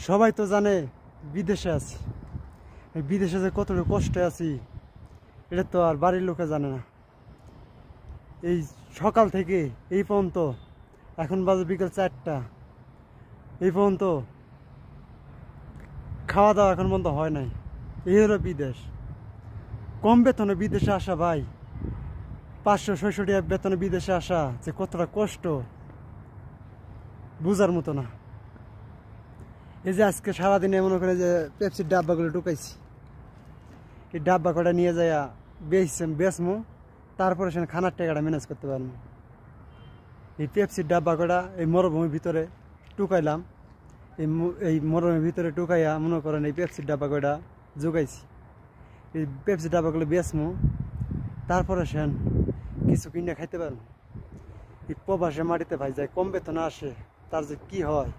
সবাই তো জানে বিদেশে আছি, এই বিদেশে যে কতটা কষ্টে আছি এটা তো আর বাড়ির লোকে জানে না। এই সকাল থেকে এই পর্যন্ত, এখন বাজে বিকেল 4টা, এই পর্যন্ত খাওয়া দাওয়া এখন পর্যন্ত হয় নাই। এই হলো বিদেশ। কম বেতনে বিদেশে আসা ভাই, 500-600 টাকা বেতনে বিদেশে আসা যে কতটা কষ্ট বুঝার মতো না। এই যে আজকে সারাদিনে মনে করে যে পেপসির ডাব্বাগুলো ঢুকাইছি, এই ডাব্বা কটা নিয়ে যাইয়া বেচমু, তারপরে সেখানে খানার টাকাটা ম্যানেজ করতে পারবো। এই পেপসির ডাব্বা কটা এই মরুভূমির ভিতরে টুকাইলাম, এই মরুভূমির ভিতরে টুকাইয়া মনে করেন এই পেপসির ডাব্বা কটা জোগাইছি। এই পেপসির ডাব্বাগুলো বেচমু, তারপরে সেন কিছু কিনে খাইতে পারবো। এই প্রবাসে মাটিতে ভাই যায় কম বেতনে আসে, তার যে কি হয়।